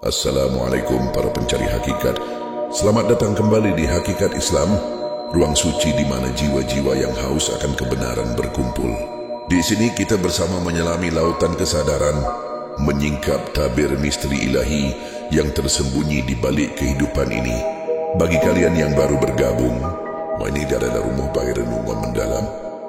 Assalamualaikum para pencari hakikat. Selamat datang kembali di Hakikat Islam, ruang suci di mana jiwa-jiwa yang haus akan kebenaran berkumpul. Di sini kita bersama menyelami lautan kesadaran, menyingkap tabir misteri ilahi yang tersembunyi di balik kehidupan ini. Bagi kalian yang baru bergabung, ini adalah rumah bagi renungan mendalam,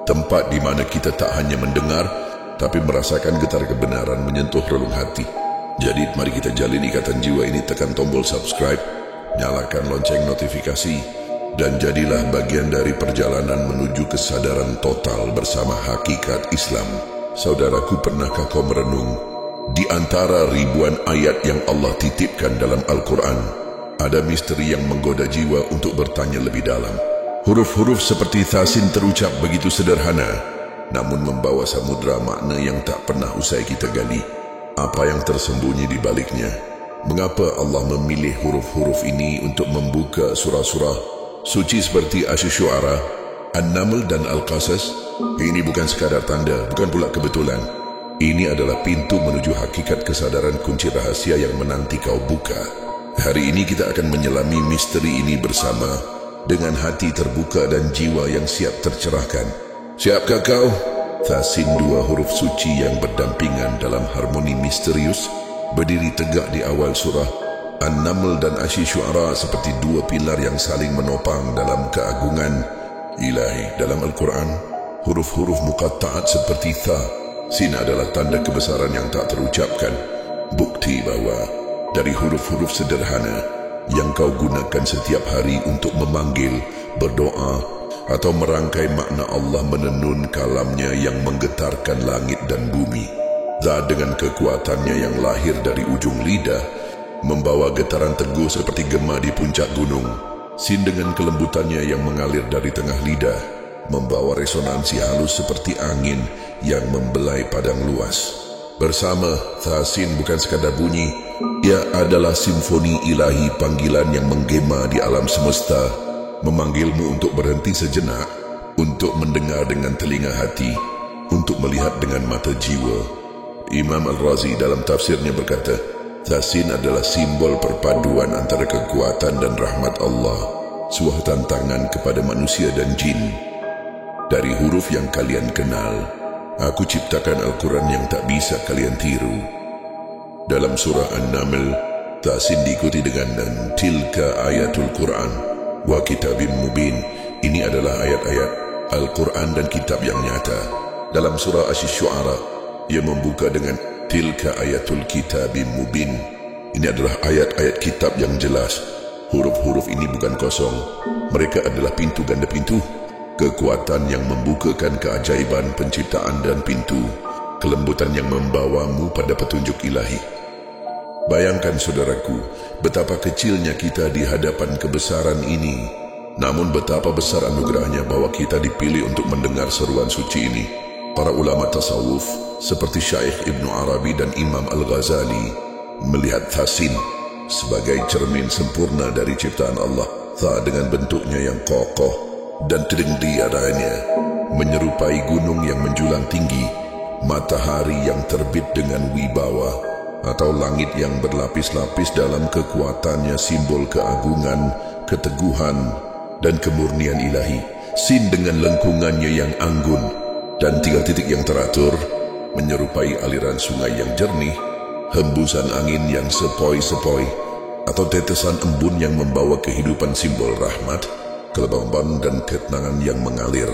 tempat di mana kita tak hanya mendengar, tapi merasakan getar kebenaran menyentuh relung hati. Jadi mari kita jalin ikatan jiwa ini, tekan tombol subscribe, nyalakan lonceng notifikasi, dan jadilah bagian dari perjalanan menuju kesadaran total bersama Hakikat Islam. Saudaraku, pernahkah kau merenung? Di antara ribuan ayat yang Allah titipkan dalam Al-Quran, ada misteri yang menggoda jiwa untuk bertanya lebih dalam. Huruf-huruf seperti Thasin terucap begitu sederhana, namun membawa samudra makna yang tak pernah usai kita gali. Apa yang tersembunyi di baliknya? Mengapa Allah memilih huruf-huruf ini untuk membuka surah-surah suci seperti Asy-Syu'ara, An-Naml dan Al-Qasas? Ini bukan sekadar tanda, bukan pula kebetulan. Ini adalah pintu menuju hakikat kesadaran kunci rahasia yang menanti kau buka. Hari ini kita akan menyelami misteri ini bersama, dengan hati terbuka dan jiwa yang siap tercerahkan. Siapkah kau? Thasin, dua huruf suci yang berdampingan dalam harmoni misterius, berdiri tegak di awal surah. An-Naml dan Asy-Syu'ara seperti dua pilar yang saling menopang dalam keagungan ilahi. Dalam Al-Quran, huruf-huruf muqatta'at seperti Tha, Sin adalah tanda kebesaran yang tak terucapkan. Bukti bahwa dari huruf-huruf sederhana yang kau gunakan setiap hari untuk memanggil, berdoa, atau merangkai makna Allah menenun kalamnya yang menggetarkan langit dan bumi. Za dengan kekuatannya yang lahir dari ujung lidah, membawa getaran teguh seperti gema di puncak gunung. Sin dengan kelembutannya yang mengalir dari tengah lidah, membawa resonansi halus seperti angin yang membelai padang luas. Bersama, Thasin bukan sekadar bunyi, ia adalah simfoni ilahi, panggilan yang menggema di alam semesta, memanggilmu untuk berhenti sejenak, untuk mendengar dengan telinga hati, untuk melihat dengan mata jiwa. Imam Al-Razi dalam tafsirnya berkata, Thasin adalah simbol perpaduan antara kekuatan dan rahmat Allah, sebuah tantangan kepada manusia dan jin. Dari huruf yang kalian kenal, aku ciptakan Al-Quran yang tak bisa kalian tiru. Dalam surah An-Naml, Thasin diikuti dengan tilka ayatul Quran wa kitabim mubin. Ini adalah ayat-ayat Al-Quran dan kitab yang nyata. Dalam surah Asy-Syu'ara, ia membuka dengan tilka ayatul kitabim mubin. Ini adalah ayat-ayat kitab yang jelas. Huruf-huruf ini bukan kosong, mereka adalah pintu ganda pintu, kekuatan yang membukakan keajaiban penciptaan dan pintu kelembutan yang membawamu pada petunjuk ilahi. Bayangkan saudaraku, betapa kecilnya kita di hadapan kebesaran ini, namun betapa besar anugerahnya bahwa kita dipilih untuk mendengar seruan suci ini. Para ulama tasawuf seperti Syaikh Ibnu Arabi dan Imam Al-Ghazali melihat Thasin sebagai cermin sempurna dari ciptaan Allah. Tha dengan bentuknya yang kokoh dan tinggi adanya, menyerupai gunung yang menjulang tinggi, matahari yang terbit dengan wibawa, atau langit yang berlapis-lapis dalam kekuatannya, simbol keagungan, keteguhan, dan kemurnian ilahi. Sin dengan lengkungannya yang anggun dan tiga titik yang teratur, menyerupai aliran sungai yang jernih, hembusan angin yang sepoi-sepoi, atau tetesan embun yang membawa kehidupan, simbol rahmat, kelembaban, dan ketenangan yang mengalir.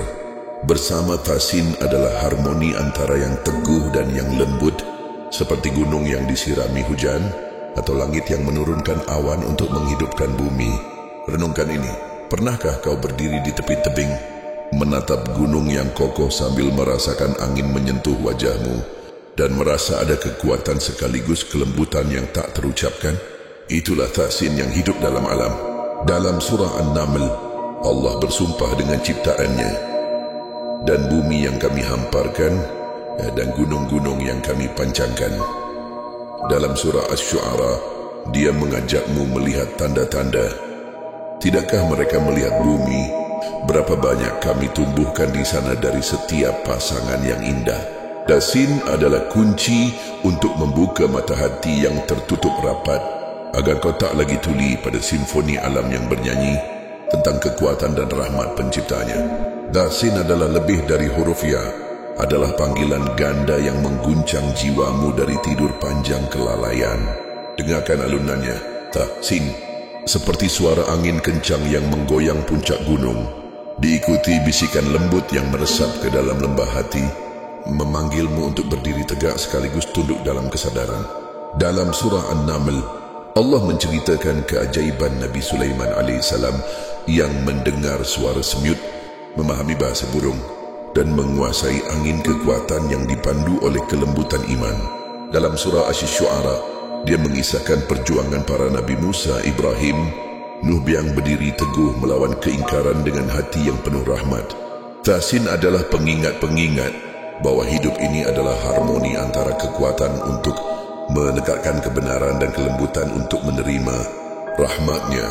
Bersama Thasin adalah harmoni antara yang teguh dan yang lembut, seperti gunung yang disirami hujan, atau langit yang menurunkan awan untuk menghidupkan bumi. Renungkan ini. Pernahkah kau berdiri di tepi tebing, menatap gunung yang kokoh sambil merasakan angin menyentuh wajahmu, dan merasa ada kekuatan sekaligus kelembutan yang tak terucapkan? Itulah Thasin yang hidup dalam alam. Dalam surah An-Naml, Allah bersumpah dengan ciptaannya, dan bumi yang kami hamparkan, dan gunung-gunung yang kami pancangkan. Dalam surah Asy-Syu'ara, dia mengajakmu melihat tanda-tanda. Tidakkah mereka melihat bumi? Berapa banyak kami tumbuhkan di sana dari setiap pasangan yang indah. Thasin adalah kunci untuk membuka mata hati yang tertutup rapat, agar kau tak lagi tuli pada simfoni alam yang bernyanyi tentang kekuatan dan rahmat penciptanya. Tasin adalah lebih dari huruf ya, adalah panggilan ganda yang mengguncang jiwamu dari tidur panjang kelalaian. Dengarkan alunannya, Tasin, seperti suara angin kencang yang menggoyang puncak gunung, diikuti bisikan lembut yang meresap ke dalam lembah hati, memanggilmu untuk berdiri tegak sekaligus tunduk dalam kesadaran. Dalam surah An-Naml, Allah menceritakan keajaiban Nabi Sulaiman AS yang mendengar suara semut, memahami bahasa burung, dan menguasai angin kekuatan yang dipandu oleh kelembutan iman. Dalam surah Asy-Syu'ara, dia mengisahkan perjuangan para Nabi Musa, Ibrahim, Nuh yang berdiri teguh melawan keingkaran dengan hati yang penuh rahmat. Tasin adalah pengingat-pengingat bahwa hidup ini adalah harmoni antara kekuatan untuk menegakkan kebenaran dan kelembutan untuk menerima rahmatnya.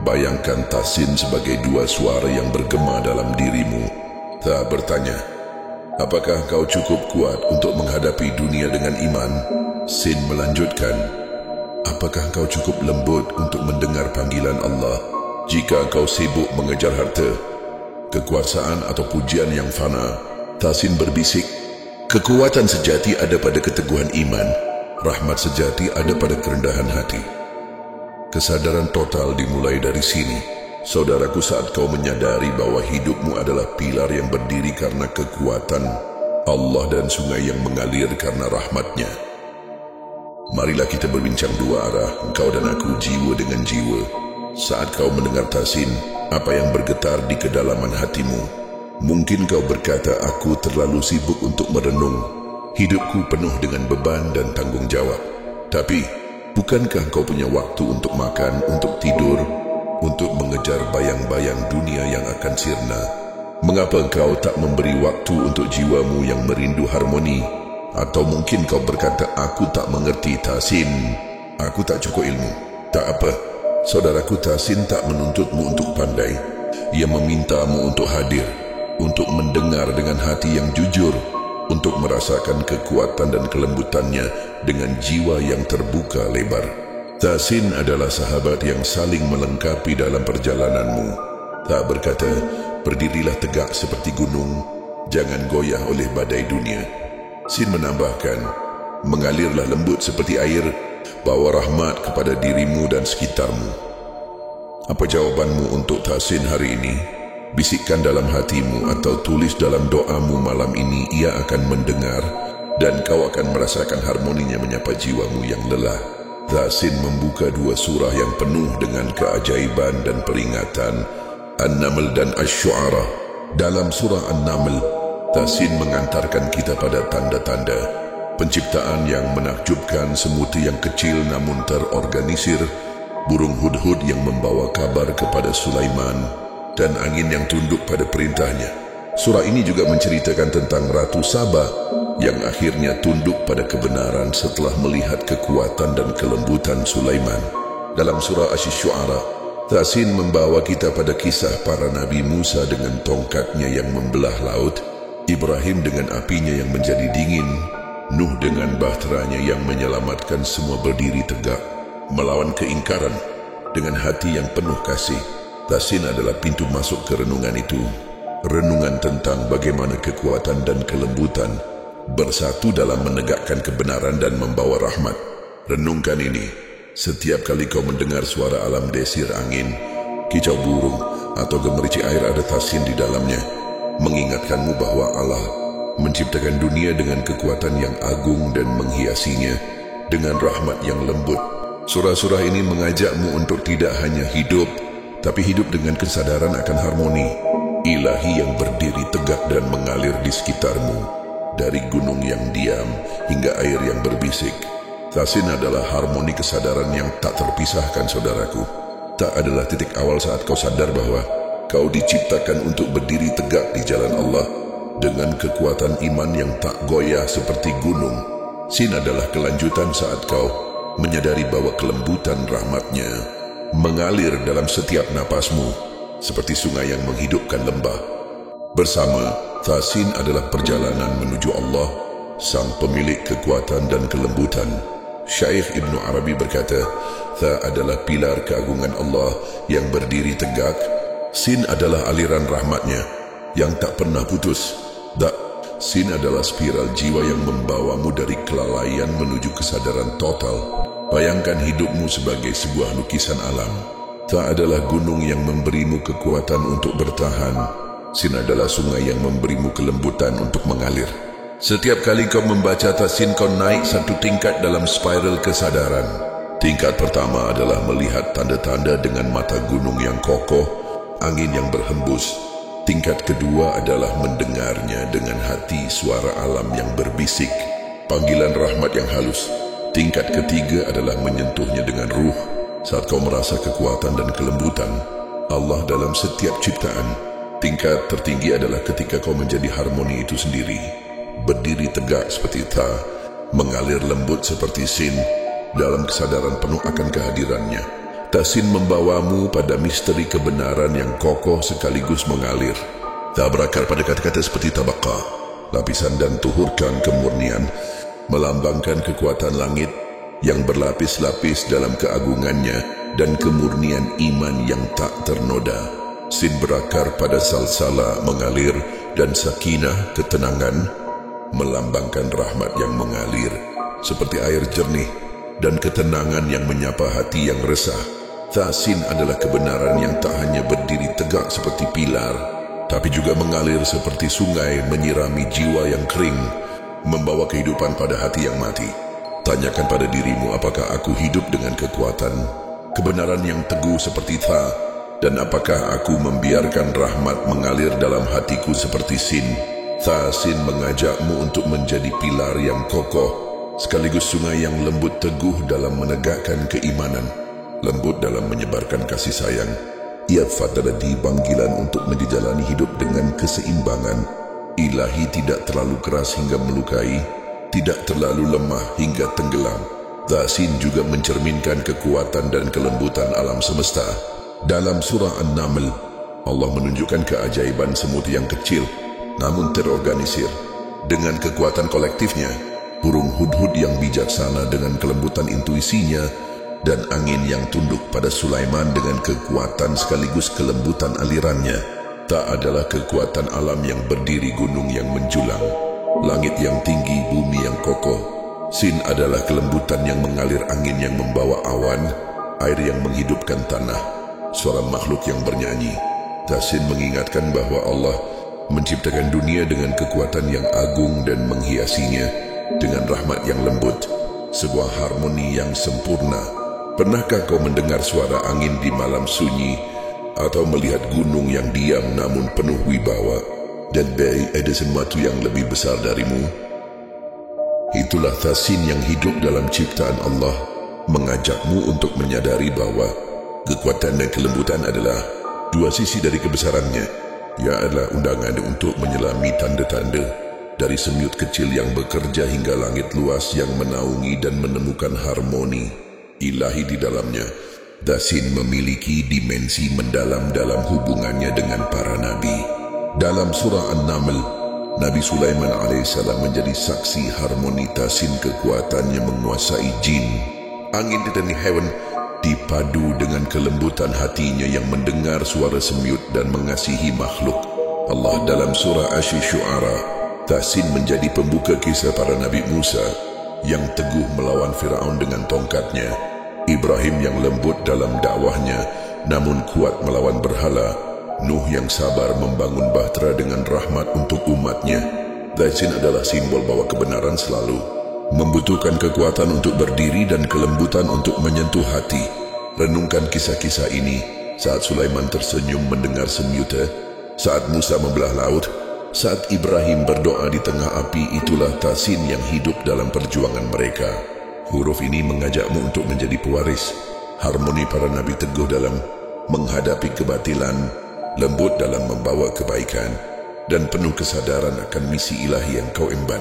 Bayangkan Tasin sebagai dua suara yang bergema dalam dirimu. Tak bertanya, apakah kau cukup kuat untuk menghadapi dunia dengan iman? Sin melanjutkan, apakah kau cukup lembut untuk mendengar panggilan Allah? Jika kau sibuk mengejar harta, kekuasaan atau pujian yang fana, Tasin berbisik, kekuatan sejati ada pada keteguhan iman. Rahmat sejati ada pada kerendahan hati. Kesadaran total dimulai dari sini, saudaraku, saat kau menyadari bahwa hidupmu adalah pilar yang berdiri karena kekuatan Allah dan sungai yang mengalir karena rahmatnya. Marilah kita berbincang dua arah, engkau dan aku, jiwa dengan jiwa. Saat kau mendengar Tasin, apa yang bergetar di kedalaman hatimu? Mungkin kau berkata, aku terlalu sibuk untuk merenung. Hidupku penuh dengan beban dan tanggung jawab. Tapi, bukankah kau punya waktu untuk makan, untuk tidur, untuk mengejar bayang-bayang dunia yang akan sirna? Mengapa kau tak memberi waktu untuk jiwamu yang merindu harmoni? Atau mungkin kau berkata, aku tak mengerti Tasin, aku tak cukup ilmu. Tak apa, saudaraku, Tasin tak menuntutmu untuk pandai. Ia memintamu untuk hadir, untuk mendengar dengan hati yang jujur, untuk merasakan kekuatan dan kelembutannya dengan jiwa yang terbuka lebar. Tasin adalah sahabat yang saling melengkapi dalam perjalananmu. Tak berkata, berdirilah tegak seperti gunung, jangan goyah oleh badai dunia. Sin menambahkan, mengalirlah lembut seperti air, bawa rahmat kepada dirimu dan sekitarmu. Apa jawabanmu untuk Tasin hari ini? Bisikkan dalam hatimu atau tulis dalam doamu malam ini, ia akan mendengar dan kau akan merasakan harmoninya menyapa jiwamu yang lelah. Tasin membuka dua surah yang penuh dengan keajaiban dan peringatan, An-Naml dan Asy-Syu'ara. Dalam surah An-Naml, Tasin mengantarkan kita pada tanda-tanda penciptaan yang menakjubkan, semut yang kecil namun terorganisir, burung hudhud yang membawa kabar kepada Sulaiman, dan angin yang tunduk pada perintahnya. Surah ini juga menceritakan tentang Ratu Saba yang akhirnya tunduk pada kebenaran setelah melihat kekuatan dan kelembutan Sulaiman. Dalam surah Asy-Syu'ara, Tasin membawa kita pada kisah para Nabi Musa dengan tongkatnya yang membelah laut, Ibrahim dengan apinya yang menjadi dingin, Nuh dengan bahteranya yang menyelamatkan semua berdiri tegak melawan keingkaran dengan hati yang penuh kasih. Tasin adalah pintu masuk ke renungan itu. Renungan tentang bagaimana kekuatan dan kelembutan bersatu dalam menegakkan kebenaran dan membawa rahmat. Renungkan ini. Setiap kali kau mendengar suara alam, desir angin, kicau burung, atau gemericik air, ada Tasin di dalamnya, mengingatkanmu bahwa Allah menciptakan dunia dengan kekuatan yang agung dan menghiasinya dengan rahmat yang lembut. Surah-surah ini mengajakmu untuk tidak hanya hidup, tapi hidup dengan kesadaran akan harmoni ilahi yang berdiri tegak dan mengalir di sekitarmu, dari gunung yang diam hingga air yang berbisik. Tasin adalah harmoni kesadaran yang tak terpisahkan, saudaraku. Tak adalah titik awal saat kau sadar bahwa kau diciptakan untuk berdiri tegak di jalan Allah dengan kekuatan iman yang tak goyah seperti gunung. Sin adalah kelanjutan saat kau menyadari bahwa kelembutan rahmatnya mengalir dalam setiap napasmu, seperti sungai yang menghidupkan lembah. Bersama, Tasin adalah perjalanan menuju Allah, sang pemilik kekuatan dan kelembutan. Syaikh Ibnu Arabi berkata, Tha adalah pilar keagungan Allah yang berdiri tegak. Sin adalah aliran rahmatnya yang tak pernah putus. Sin adalah spiral jiwa yang membawamu dari kelalaian menuju kesadaran total. Bayangkan hidupmu sebagai sebuah lukisan alam. Tha adalah gunung yang memberimu kekuatan untuk bertahan. Sin adalah sungai yang memberimu kelembutan untuk mengalir. Setiap kali kau membaca Tasin, kau naik satu tingkat dalam spiral kesadaran. Tingkat pertama adalah melihat tanda-tanda dengan mata gunung yang kokoh, angin yang berhembus. Tingkat kedua adalah mendengarnya dengan hati, suara alam yang berbisik, panggilan rahmat yang halus. Tingkat ketiga adalah menyentuhnya dengan ruh, saat kau merasa kekuatan dan kelembutan Allah dalam setiap ciptaan. Tingkat tertinggi adalah ketika kau menjadi harmoni itu sendiri, berdiri tegak seperti Tha, mengalir lembut seperti Sin, dalam kesadaran penuh akan kehadirannya. Tasin membawamu pada misteri kebenaran yang kokoh sekaligus mengalir. Tha berakar pada kata-kata seperti tabaqah, lapisan, dan tuhurkan kemurnian, melambangkan kekuatan langit yang berlapis-lapis dalam keagungannya dan kemurnian iman yang tak ternoda. Sin berakar pada salsala, mengalir, dan sakinah, ketenangan, melambangkan rahmat yang mengalir seperti air jernih dan ketenangan yang menyapa hati yang resah. Tasin adalah kebenaran yang tak hanya berdiri tegak seperti pilar, tapi juga mengalir seperti sungai, menyirami jiwa yang kering, membawa kehidupan pada hati yang mati. Tanyakan pada dirimu, apakah aku hidup dengan kekuatan kebenaran yang teguh seperti Tha, dan apakah aku membiarkan rahmat mengalir dalam hatiku seperti Sin. Tasin mengajakmu untuk menjadi pilar yang kokoh, sekaligus sungai yang lembut teguh dalam menegakkan keimanan, lembut dalam menyebarkan kasih sayang. Ia fataladi panggilan untuk menjalani hidup dengan keseimbangan. Ilahi tidak terlalu keras hingga melukai, tidak terlalu lemah hingga tenggelam. Tasin juga mencerminkan kekuatan dan kelembutan alam semesta. Dalam surah An-Naml, Allah menunjukkan keajaiban semut yang kecil namun terorganisir. Dengan kekuatan kolektifnya, burung hudhud yang bijaksana dengan kelembutan intuisinya, dan angin yang tunduk pada Sulaiman dengan kekuatan sekaligus kelembutan alirannya. Tak adalah kekuatan alam yang berdiri gunung yang menjulang, langit yang tinggi, bumi yang kokoh. Sin adalah kelembutan yang mengalir, angin yang membawa awan, air yang menghidupkan tanah, suara makhluk yang bernyanyi. Tasin mengingatkan bahwa Allah menciptakan dunia dengan kekuatan yang agung dan menghiasinya dengan rahmat yang lembut, sebuah harmoni yang sempurna. Pernahkah kau mendengar suara angin di malam sunyi, atau melihat gunung yang diam namun penuh wibawa, dan ada sesuatu yang lebih besar darimu? Itulah Tasin yang hidup dalam ciptaan Allah, mengajakmu untuk menyadari bahwa kekuatan dan kelembutan adalah dua sisi dari kebesarannya. Ia adalah undangan untuk menyelami tanda-tanda, dari semut kecil yang bekerja hingga langit luas yang menaungi dan menemukan harmoni ilahi di dalamnya. Tasin memiliki dimensi mendalam dalam hubungannya dengan para nabi. Dalam surah An-Naml, Nabi Sulaiman AS menjadi saksi harmoni Tasin, kekuatannya menguasai jin, angin, dan hewan, dipadu dengan kelembutan hatinya yang mendengar suara semut dan mengasihi makhluk Allah. Dalam surah Asy-Syu'ara, Tasin menjadi pembuka kisah para Nabi Musa yang teguh melawan Firaun dengan tongkatnya, Ibrahim yang lembut dalam dakwahnya namun kuat melawan berhala, Nuh yang sabar membangun bahtera dengan rahmat untuk umatnya. Tasin adalah simbol bahwa kebenaran selalu membutuhkan kekuatan untuk berdiri dan kelembutan untuk menyentuh hati. Renungkan kisah-kisah ini saat Sulaiman tersenyum mendengar semutnya, saat Musa membelah laut, saat Ibrahim berdoa di tengah api. Itulah Tasin yang hidup dalam perjuangan mereka. Huruf ini mengajakmu untuk menjadi pewaris harmoni para nabi, teguh dalam menghadapi kebatilan, lembut dalam membawa kebaikan, dan penuh kesadaran akan misi ilahi yang kau emban.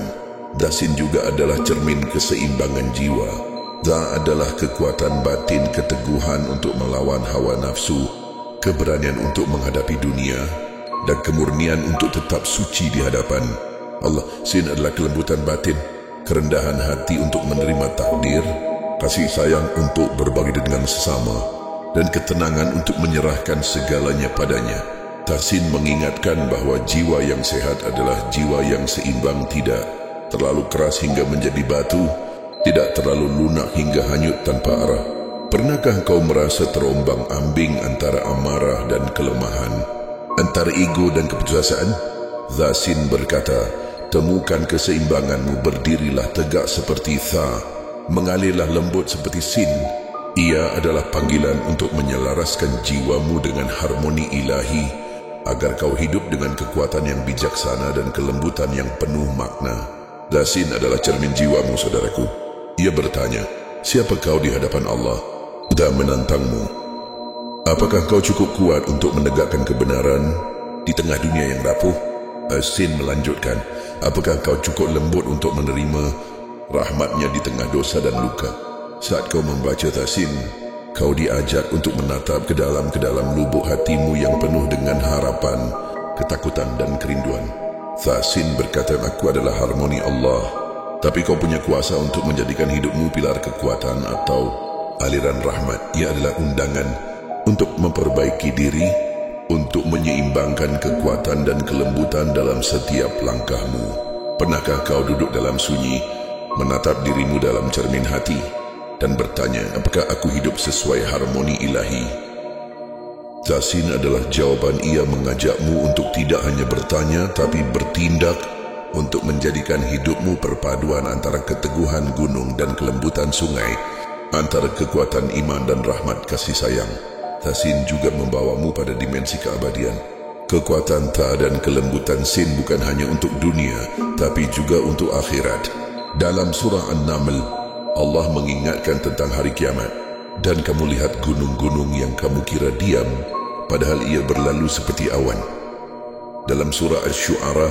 Tasin juga adalah cermin keseimbangan jiwa. Tha adalah kekuatan batin, keteguhan untuk melawan hawa nafsu, keberanian untuk menghadapi dunia, dan kemurnian untuk tetap suci di hadapan Allah. Sin adalah kelembutan batin, kerendahan hati untuk menerima takdir, kasih sayang untuk berbagi dengan sesama, dan ketenangan untuk menyerahkan segalanya padanya. Tahsin mengingatkan bahwa jiwa yang sehat adalah jiwa yang seimbang, tidak terlalu keras hingga menjadi batu, tidak terlalu lunak hingga hanyut tanpa arah. Pernahkah kau merasa terombang-ambing antara amarah dan kelemahan, antara ego dan keputusasaan? Tahsin berkata, temukan keseimbanganmu, berdirilah tegak seperti Tha, mengalirlah lembut seperti Sin. Ia adalah panggilan untuk menyelaraskan jiwamu dengan harmoni ilahi, agar kau hidup dengan kekuatan yang bijaksana dan kelembutan yang penuh makna. Tahsin adalah cermin jiwamu, saudaraku. Ia bertanya, siapa kau di hadapan Allah? Tha menantangmu, apakah kau cukup kuat untuk menegakkan kebenaran di tengah dunia yang rapuh? Sin melanjutkan, apakah kau cukup lembut untuk menerima rahmatnya di tengah dosa dan luka? Saat kau membaca Tahsin, kau diajak untuk menatap ke dalam lubuk hatimu yang penuh dengan harapan, ketakutan dan kerinduan. Tahsin berkata, aku adalah harmoni Allah, tapi kau punya kuasa untuk menjadikan hidupmu pilar kekuatan atau aliran rahmat. Ia adalah undangan untuk memperbaiki diri, untuk menyeimbangkan kekuatan dan kelembutan dalam setiap langkahmu. Pernahkah kau duduk dalam sunyi, menatap dirimu dalam cermin hati, dan bertanya, apakah aku hidup sesuai harmoni ilahi? Tahsin adalah jawaban. Ia mengajakmu untuk tidak hanya bertanya, tapi bertindak untuk menjadikan hidupmu perpaduan antara keteguhan gunung dan kelembutan sungai, antara kekuatan iman dan rahmat kasih sayang. Tahsin juga membawamu pada dimensi keabadian. Kekuatan Tha dan kelembutan Sin bukan hanya untuk dunia, tapi juga untuk akhirat. Dalam surah An-Naml, Allah mengingatkan tentang hari kiamat. Dan kamu lihat gunung-gunung yang kamu kira diam, padahal ia berlalu seperti awan. Dalam surah Asy-Syu'ara,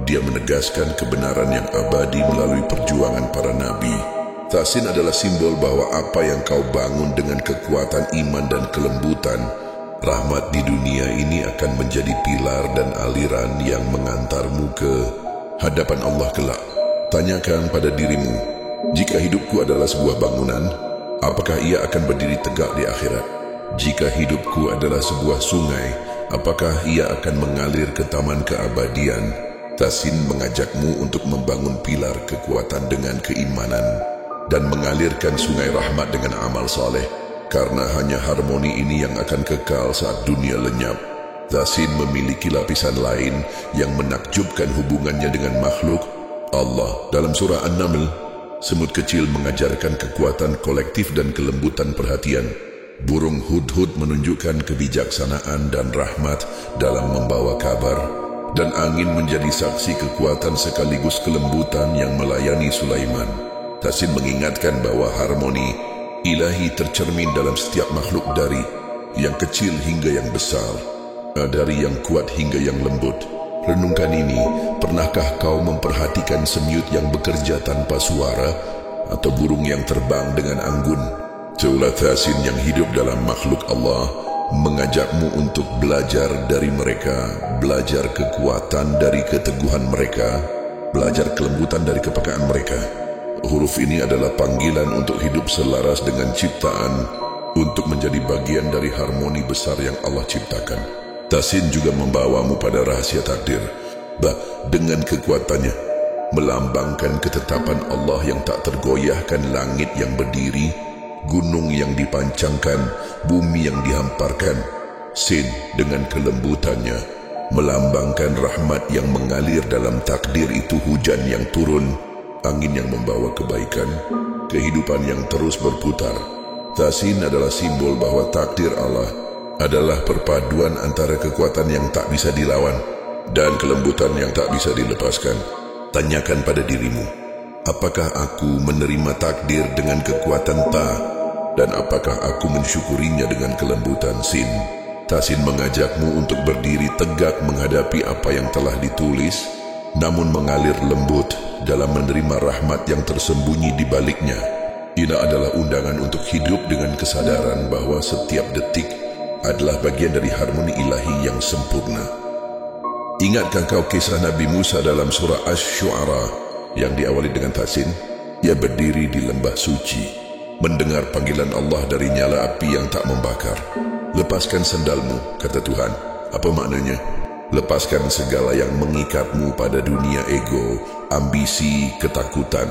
dia menegaskan kebenaran yang abadi melalui perjuangan para nabi. Tahsin adalah simbol bahwa apa yang kau bangun dengan kekuatan iman dan kelembutan, rahmat di dunia ini akan menjadi pilar dan aliran yang mengantarmu ke hadapan Allah kelak. Tanyakan pada dirimu, jika hidupku adalah sebuah bangunan, apakah ia akan berdiri tegak di akhirat? Jika hidupku adalah sebuah sungai, apakah ia akan mengalir ke taman keabadian? Tahsin mengajakmu untuk membangun pilar kekuatan dengan keimanan dan mengalirkan sungai rahmat dengan amal saleh, karena hanya harmoni ini yang akan kekal saat dunia lenyap. Tahsin memiliki lapisan lain yang menakjubkan hubungannya dengan makhluk Allah. Dalam surah An-Naml, semut kecil mengajarkan kekuatan kolektif dan kelembutan perhatian. Burung hudhud menunjukkan kebijaksanaan dan rahmat dalam membawa kabar, dan angin menjadi saksi kekuatan sekaligus kelembutan yang melayani Sulaiman. Tahsin mengingatkan bahwa harmoni ilahi tercermin dalam setiap makhluk, dari yang kecil hingga yang besar, dari yang kuat hingga yang lembut. Renungkan ini, pernahkah kau memperhatikan semut yang bekerja tanpa suara, atau burung yang terbang dengan anggun? Itulah Tahsin yang hidup dalam makhluk Allah, mengajakmu untuk belajar dari mereka, belajar kekuatan dari keteguhan mereka, belajar kelembutan dari kepekaan mereka. Huruf ini adalah panggilan untuk hidup selaras dengan ciptaan, untuk menjadi bagian dari harmoni besar yang Allah ciptakan. Tahsin juga membawamu pada rahasia takdir, dengan kekuatannya melambangkan ketetapan Allah yang tak tergoyahkan, langit yang berdiri, gunung yang dipancangkan, bumi yang dihamparkan. Sin dengan kelembutannya melambangkan rahmat yang mengalir dalam takdir, itu hujan yang turun, angin yang membawa kebaikan, kehidupan yang terus berputar. Tahsin adalah simbol bahwa takdir Allah adalah perpaduan antara kekuatan yang tak bisa dilawan dan kelembutan yang tak bisa dilepaskan. Tanyakan pada dirimu, apakah aku menerima takdir dengan kekuatan Tha, dan apakah aku mensyukurinya dengan kelembutan Sin? Tahsin mengajakmu untuk berdiri tegak menghadapi apa yang telah ditulis, namun mengalir lembut dalam menerima rahmat yang tersembunyi di baliknya. Ini adalah undangan untuk hidup dengan kesadaran bahwa setiap detik adalah bagian dari harmoni ilahi yang sempurna. Ingatkah kau kisah Nabi Musa dalam surah Asy-Syu'ara yang diawali dengan Tahsin? Ia berdiri di lembah suci. mendengar panggilan Allah dari nyala api yang tak membakar. Lepaskan sandalmu, kata Tuhan. Apa maknanya? Lepaskan segala yang mengikatmu pada dunia ego, ambisi, ketakutan.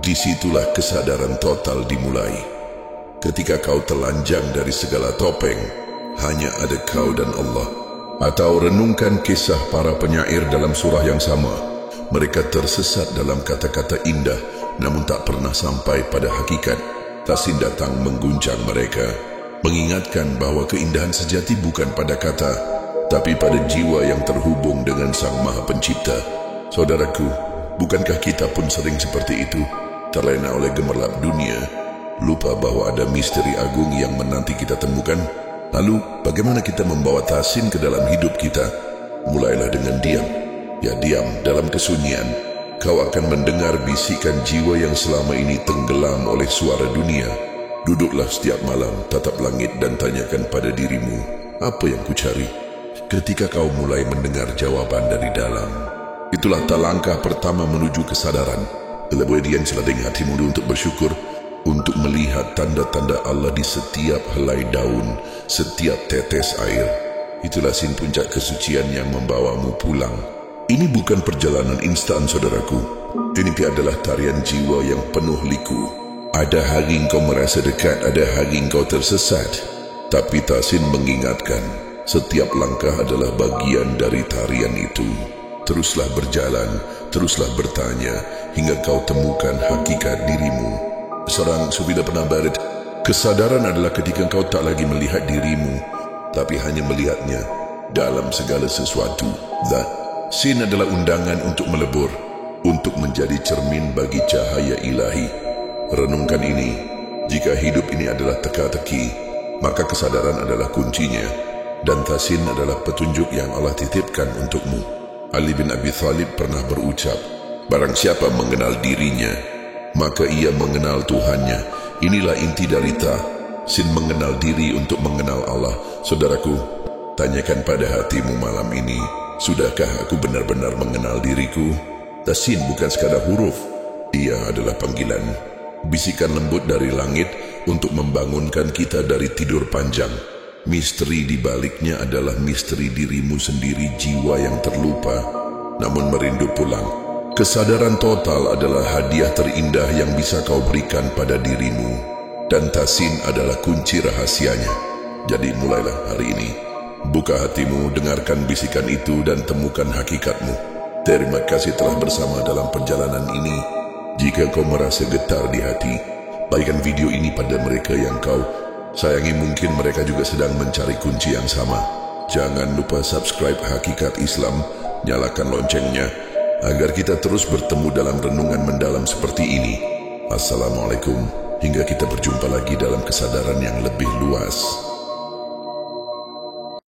Disitulah kesadaran total dimulai. Ketika kau telanjang dari segala topeng, hanya ada kau dan Allah. Atau renungkan kisah para penyair dalam surah yang sama. Mereka tersesat dalam kata-kata indah, namun tak pernah sampai pada hakikat. Tasin datang mengguncang mereka, mengingatkan bahwa keindahan sejati bukan pada kata, tapi pada jiwa yang terhubung dengan Sang Maha Pencipta. Saudaraku, bukankah kita pun sering seperti itu, terlena oleh gemerlap dunia, lupa bahwa ada misteri agung yang menanti kita temukan? Lalu, bagaimana kita membawa tasin ke dalam hidup kita? Mulailah dengan diam. Ya, diam dalam kesunyian. Kau akan mendengar bisikan jiwa yang selama ini tenggelam oleh suara dunia. Duduklah setiap malam, tatap langit dan tanyakan pada dirimu, apa yang ku cari? Ketika kau mulai mendengar jawaban dari dalam, itulah langkah pertama menuju kesadaran. Kemudian selading hatimu untuk bersyukur, untuk melihat tanda-tanda Allah di setiap helai daun, setiap tetes air. Itulah sin puncak kesucian yang membawamu pulang. Ini bukan perjalanan instan, saudaraku. Ini adalah tarian jiwa yang penuh liku. Ada hari engkau merasa dekat, ada hari engkau tersesat. Tapi tasin mengingatkan, setiap langkah adalah bagian dari tarian itu. Teruslah berjalan, teruslah bertanya, hingga kau temukan hakikat dirimu. Seorang sufi pernah barit, kesadaran adalah ketika kau tak lagi melihat dirimu, tapi hanya melihatnya dalam segala sesuatu. Sin adalah undangan untuk melebur, untuk menjadi cermin bagi cahaya ilahi. Renungkan ini, jika hidup ini adalah teka-teki, maka kesadaran adalah kuncinya, dan tasin adalah petunjuk yang Allah titipkan untukmu. Ali bin Abi Thalib pernah berucap, barang siapa mengenal dirinya, maka ia mengenal Tuhannya. Inilah inti dari Sin mengenal diri untuk mengenal Allah. Saudaraku, tanyakan pada hatimu malam ini, sudahkah aku benar-benar mengenal diriku? Tasin bukan sekadar huruf, ia adalah panggilan, bisikan lembut dari langit untuk membangunkan kita dari tidur panjang. Misteri di baliknya adalah misteri dirimu sendiri, jiwa yang terlupa namun merindu pulang. Kesadaran total adalah hadiah terindah yang bisa kau berikan pada dirimu, dan tasin adalah kunci rahasianya. Jadi mulailah hari ini. Buka hatimu, dengarkan bisikan itu dan temukan hakikatmu. Terima kasih telah bersama dalam perjalanan ini. Jika kau merasa getar di hati, bagikan video ini pada mereka yang kau sayangi, mungkin mereka juga sedang mencari kunci yang sama. Jangan lupa subscribe Hakikat Islam, nyalakan loncengnya, agar kita terus bertemu dalam renungan mendalam seperti ini. Assalamualaikum, hingga kita berjumpa lagi dalam kesadaran yang lebih luas.